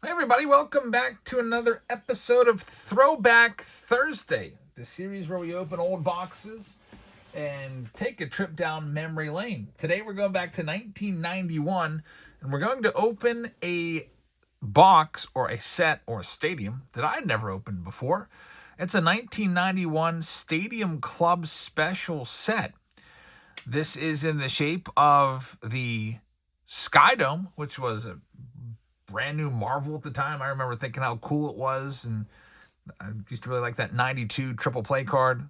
Hey everybody, welcome back to another episode of Throwback Thursday, the series where we open old boxes and take a trip down memory lane. Today we're going back to 1991 and we're going to open a box or a set or a stadium that I'd never opened before. It's a 1991 Stadium Club Special set. This is in the shape of the Sky Dome, which was a brand new marvel at the time. I remember thinking how cool it was, and I used to really like that 92 triple play card.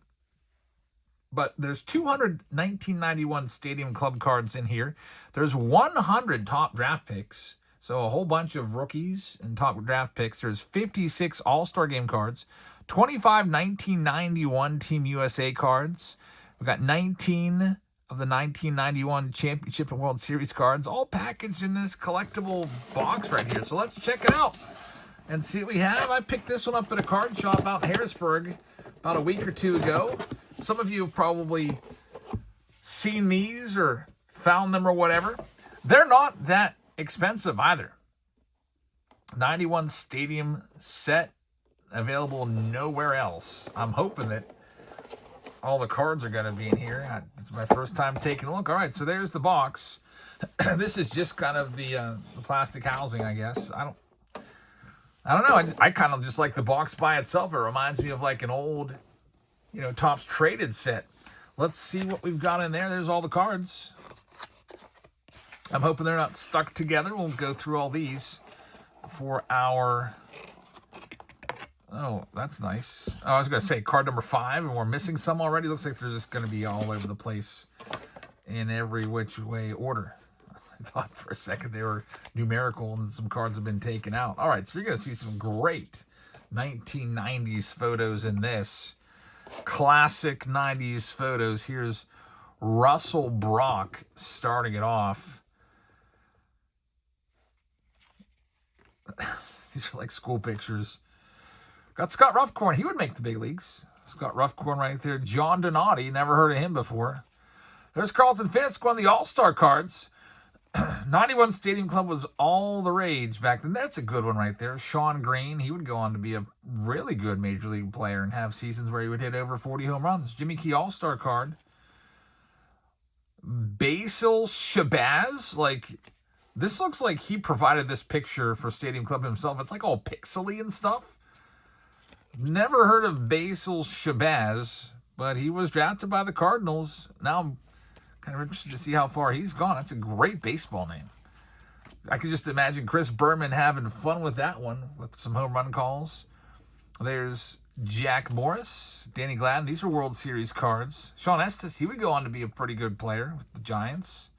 But there's 200 1991 Stadium Club cards in here. There's 100 top draft picks, so a whole bunch of rookies and top draft picks. There's 56 All-Star Game cards, 25 1991 Team USA cards. We've got 19 of the 1991 Championship and World Series cards, all packaged in this collectible box right here. So let's check it out and see what we have. I picked this one up at a card shop out in Harrisburg about a week or two ago. Some of you have probably seen these or found them or whatever. They're not that expensive either. 91 Stadium set, available nowhere else. I'm hoping that all the cards are going to be in here. It's my first time taking a look. All right, so there's the box. This is just kind of the plastic housing, I guess. I don't know. I kind of just like the box by itself. It reminds me of like an old, Topps Traded set. Let's see what we've got in there. There's all the cards. I'm hoping they're not stuck together. We'll go through all these for our... Oh, that's nice. Oh, I was going to say card number 5, and we're missing some already. Looks like they're just going to be all over the place in every which way order. I thought for a second they were numerical and some cards have been taken out. All right, so you're going to see some great 1990s photos in this. Classic 90s photos. Here's Russell Brock starting it off. These are like school pictures. Got Scott Ruffcorn. He would make the big leagues. Scott Ruffcorn right there. John Donati. Never heard of him before. There's Carlton Fisk, one of the All-Star cards. 91 Stadium Club was all the rage back then. That's a good one right there. Sean Green. He would go on to be a really good Major League player and have seasons where he would hit over 40 home runs. Jimmy Key All-Star card. Basil Shabazz. This looks like he provided this picture for Stadium Club himself. It's like all pixely and stuff. Never heard of Basil Shabazz, but he was drafted by the Cardinals. Now I'm kind of interested to see how far he's gone. That's a great baseball name. I can just imagine Chris Berman having fun with that one with some home run calls. There's Jack Morris, Danny Gladden. These are World Series cards. Sean Estes, he would go on to be a pretty good player with the Giants.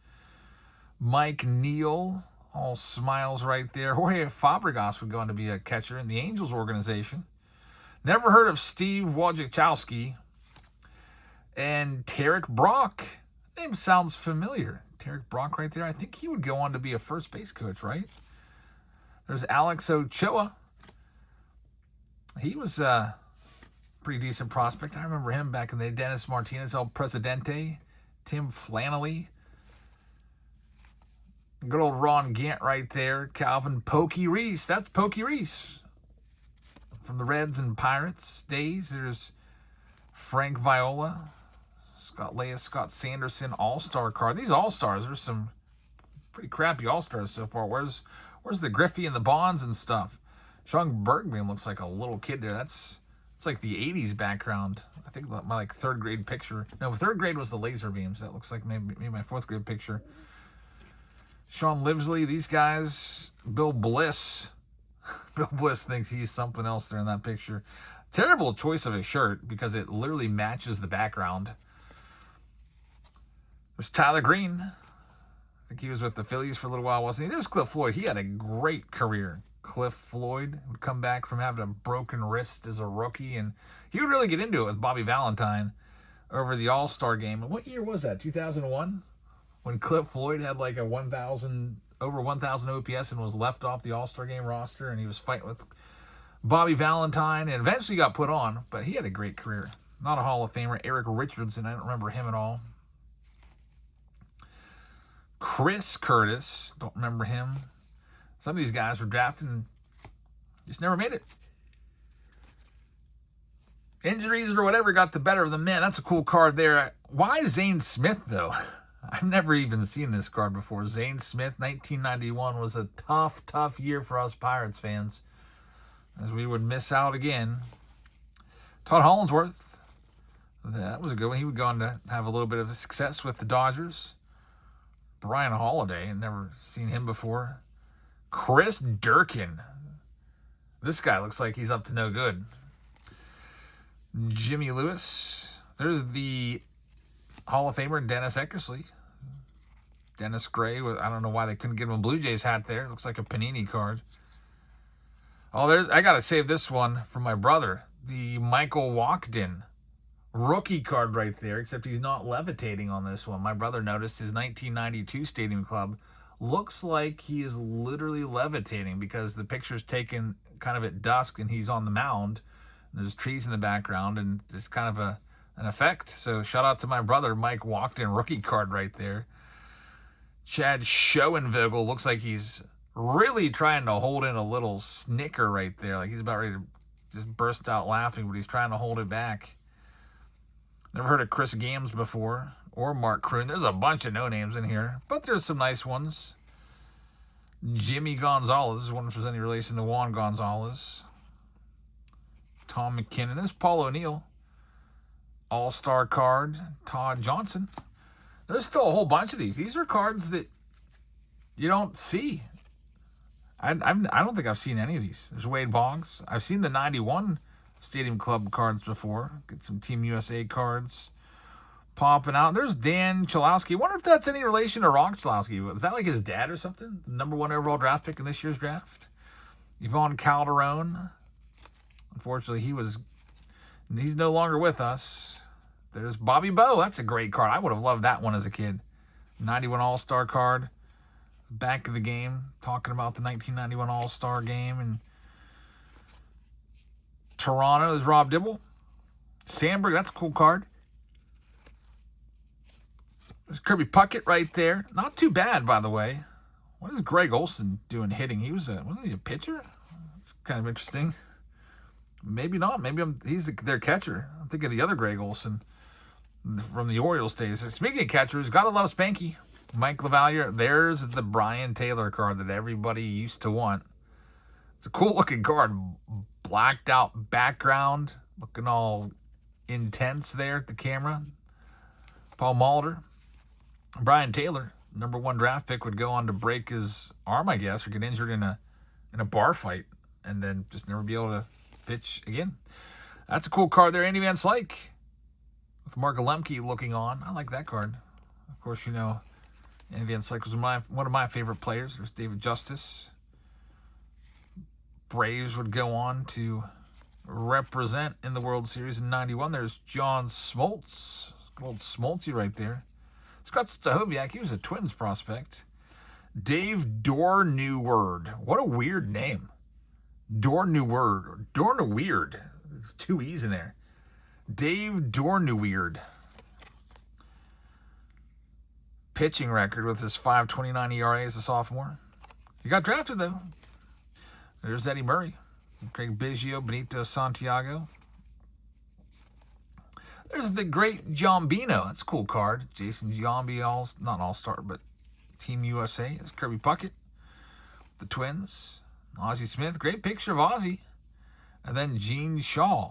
Mike Neal, all smiles right there. Jorge Fabregas would go on to be a catcher in the Angels organization. Never heard of Steve Wojciechowski. And Tarek Brock. Name sounds familiar. Tarek Brock right there. I think he would go on to be a first base coach, right? There's Alex Ochoa. He was a pretty decent prospect. I remember him back in the day. Dennis Martinez, El Presidente. Tim Flannelly. Good old Ron Gant right there. Calvin Pokey Reese. That's Pokey Reese. From the Reds and Pirates days. There's Frank Viola, Scott Leah, Scott Sanderson, All-Star card. These All-Stars, there's some pretty crappy All-Stars so far. Where's the Griffey and the Bonds and stuff? Sean Bergman looks like a little kid there. It's like the 80s background. I think my third grade picture. No, third grade was the laser beams. That looks like maybe my fourth grade picture. Sean Livesley, these guys. Bill Bliss. Bill Bliss thinks he's something else there in that picture. Terrible choice of a shirt because it literally matches the background. There's Tyler Green. I think he was with the Phillies for a little while, wasn't he? There's Cliff Floyd. He had a great career. Cliff Floyd would come back from having a broken wrist as a rookie, and he would really get into it with Bobby Valentine over the All-Star game. And what year was that? 2001? When Cliff Floyd had like a over 1,000 OPS and was left off the All-Star Game roster, and he was fighting with Bobby Valentine and eventually got put on, but he had a great career. Not a Hall of Famer. Eric Richardson, I don't remember him at all. Chris Curtis, don't remember him. Some of these guys were drafted in Just never made it. Injuries or whatever got the better of them. Man, that's a cool card there. Why Zane Smith, though? I've never even seen this card before. Zane Smith, 1991 was a tough, tough year for us Pirates fans, as we would miss out again. Todd Hollandsworth, that was a good one. He would go on to have a little bit of success with the Dodgers. Brian Holiday, never seen him before. Chris Durkin. This guy looks like he's up to no good. Jimmy Lewis. There's the Hall of Famer Dennis Eckersley. Dennis Gray. I don't know why they couldn't give him a Blue Jays hat there. It looks like a Panini card. Oh, I got to save this one for my brother. The Michael Walkden rookie card right there, except he's not levitating on this one. My brother noticed his 1992 Stadium Club looks like he is literally levitating because the picture's taken kind of at dusk and he's on the mound. There's trees in the background and it's kind of an effect. So shout out to my brother, Mike Walkden, rookie card right there. Chad Schoenvogel looks like he's really trying to hold in a little snicker right there. Like he's about ready to just burst out laughing, but he's trying to hold it back. Never heard of Chris Gams before, or Mark Kroon. There's a bunch of no-names in here, but there's some nice ones. Jimmy Gonzalez. I wonder if there's any relation to Juan Gonzalez. Tom McKinnon. There's Paul O'Neill. All-Star card. Todd Johnson. There's still a whole bunch of these. These are cards that you don't see. I don't think I've seen any of these. There's Wade Boggs. I've seen the 91 Stadium Club cards before. Get some Team USA cards popping out. There's Dan Chalowski. I wonder if that's any relation to Ron Chalowski. Is that like his dad or something? Number 1 overall draft pick in this year's draft. Yvonne Calderon. Unfortunately, he's no longer with us. There's Bobby Bowe. That's a great card. I would have loved that one as a kid. 91 All-Star card. Back of the game. Talking about the 1991 All-Star game. And Toronto is Rob Dibble. Sandberg, that's a cool card. There's Kirby Puckett right there. Not too bad, by the way. What is Greg Olson doing hitting? Wasn't he a pitcher? That's kind of interesting. Maybe not. Maybe he's their catcher. I'm thinking of the other Greg Olson from the Orioles days. Speaking of catchers, gotta love Spanky. Mike LaValliere. There's the Brian Taylor card that everybody used to want. It's a cool looking card. Blacked out background. Looking all intense there at the camera. Paul Molitor. Brian Taylor, number 1 draft pick, would go on to break his arm, I guess, or get injured in a bar fight and then just never be able to pitch again. That's a cool card there. Andy Van Slyke with Mark Lemke looking on. I like that card. Of course, you know, Andy Van Slyke was one of my favorite players. There's David Justice. Braves would go on to represent in the World Series in 91. There's John Smoltz. Old Smoltzy right there. Scott Stahoviak, he was a Twins prospect. Dave Dornewerd. What a weird name. Dornewerd. Dorneweird. There's 2 E's in there. Dave Dorneweird. Pitching record with his 5.29 ERA as a sophomore. He got drafted, though. There's Eddie Murray. Craig Biggio, Benito Santiago. There's the great Giambino. That's a cool card. Jason Giambi, not All-Star, but Team USA. There's Kirby Puckett. The Twins. Ozzie Smith. Great picture of Ozzie. And then Gene Shaw.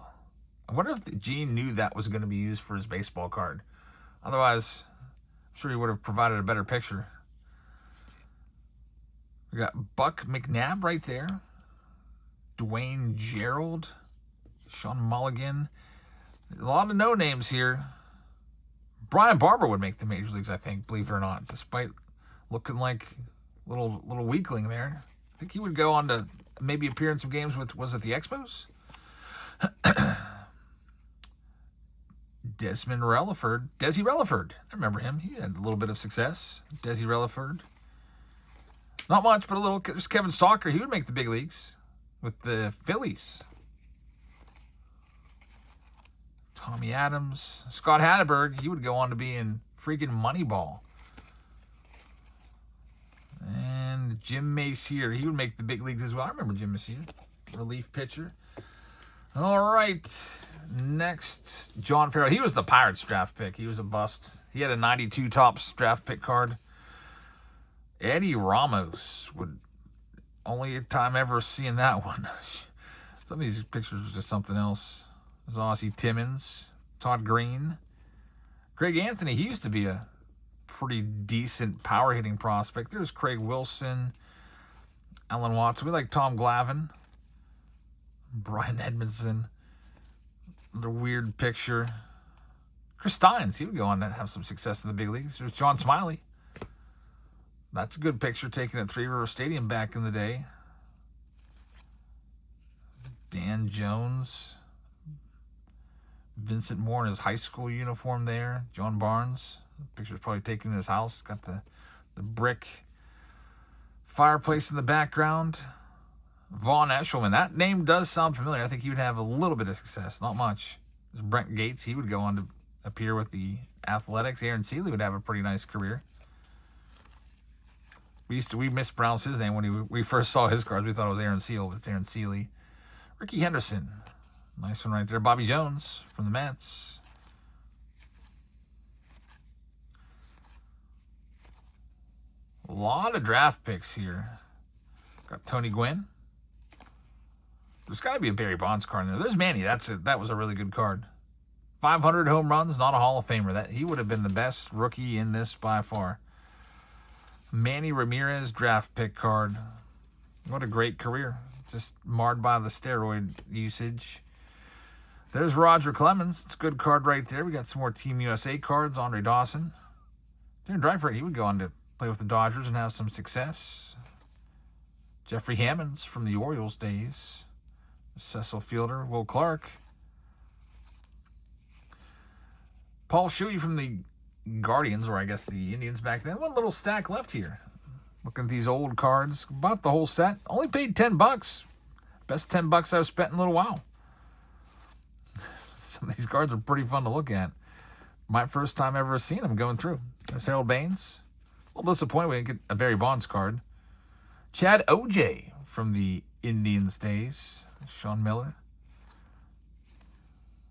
I wonder if Gene knew that was going to be used for his baseball card. Otherwise, I'm sure he would have provided a better picture. We got Buck McNabb right there. Dwayne Gerald. Sean Mulligan. A lot of no-names here. Brian Barber would make the major leagues, I think, believe it or not, despite looking like a little weakling there. I think he would go on to maybe appear in some games with, was it the Expos? Desmond Relaford. Desi Relaford. I remember him. He had a little bit of success. Desi Relaford. Not much, but a little. There's Kevin Stalker. He would make the big leagues with the Phillies. Tommy Adams. Scott Hatteberg, he would go on to be in freaking Moneyball. And Jim Macier, he would make the big leagues as well. I remember Jim Macier. relief pitcher. All right, next, John Farrell. He was the Pirates draft pick. He was a bust. He had a 92 Topps draft pick card. Eddie Ramos, would only time ever seeing that one. Some of these pictures are just something else. There's Ozzie Timmons, Todd Green, Greg Anthony. He used to be a pretty decent power hitting prospect. There's Craig Wilson, Alan Watson. We like Tom Glavine, Brian Edmondson. Another weird picture. Chris Steins, he would go on to have some success in the big leagues. There's John Smiley. That's a good picture taken at Three River Stadium back in the day. Dan Jones. Vincent Moore in his high school uniform there. John Barnes. The picture's probably taken in his house. Got the brick fireplace in the background. Vaughn Eshelman. That name does sound familiar. I think he would have a little bit of success. Not much. There's Brent Gates. He would go on to appear with the Athletics. Aaron Seeley would have a pretty nice career. We mispronounced his name when we first saw his cards. We thought it was Aaron Seal, but it's Aaron Seeley. Ricky Henderson. Nice one right there. Bobby Jones from the Mets. A lot of draft picks here. Got Tony Gwynn. There's got to be a Barry Bonds card in there. There's Manny. That was a really good card. 500 home runs, not a Hall of Famer. He would have been the best rookie in this by far. Manny Ramirez draft pick card. What a great career. Just marred by the steroid usage. There's Roger Clemens. It's a good card right there. We got some more Team USA cards. Andre Dawson. Darren Dreifort, he would go on to play with the Dodgers and have some success. Jeffrey Hammonds from the Orioles days. Cecil Fielder. Will Clark. Paul Shuey from the Guardians, or I guess the Indians back then. One little stack left here. Looking at these old cards. Bought the whole set. Only paid $10. Best $10 I've spent in a little while. Some of these cards are pretty fun to look at. My first time ever seeing them going through. There's Harold Baines. A little disappointed we didn't get a Barry Bonds card. Chad O.J. from the Indians days. Sean Miller.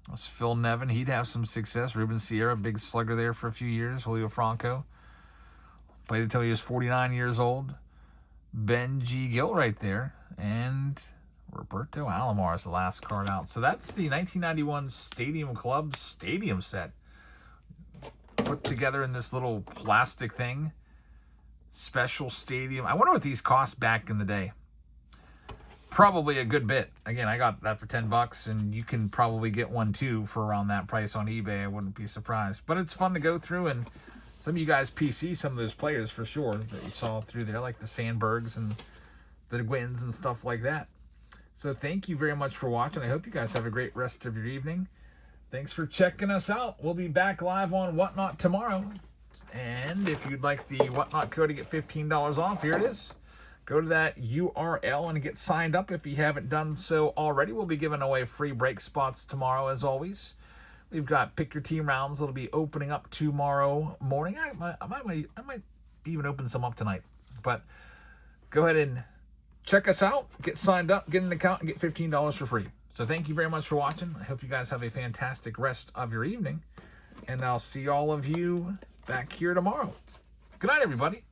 That's Phil Nevin. He'd have some success. Ruben Sierra, big slugger there for a few years. Julio Franco. Played until he was 49 years old. Ben G. Gill right there. And Roberto Alomar is the last card out. So that's the 1991 Stadium Club Stadium set. Put together in this little plastic thing. Special stadium. I wonder what these cost back in the day. Probably a good bit. Again, I got that for $10, and you can probably get one too for around that price on eBay. I wouldn't be surprised. But it's fun to go through, and some of you guys PC some of those players for sure that you saw through there, like the Sandbergs and the Gwynns and stuff like that. So thank you very much for watching. I hope you guys have a great rest of your evening. Thanks for checking us out. We'll be back live on Whatnot tomorrow. And if you'd like the Whatnot code to get $15 off, here it is. Go to that URL and get signed up if you haven't done so already. We'll be giving away free break spots tomorrow, as always. We've got Pick Your Team rounds that'll be opening up tomorrow morning. I might even open some up tonight. But go ahead and check us out, get signed up, get an account, and get $15 for free. So thank you very much for watching. I hope you guys have a fantastic rest of your evening. And I'll see all of you back here tomorrow. Good night, everybody.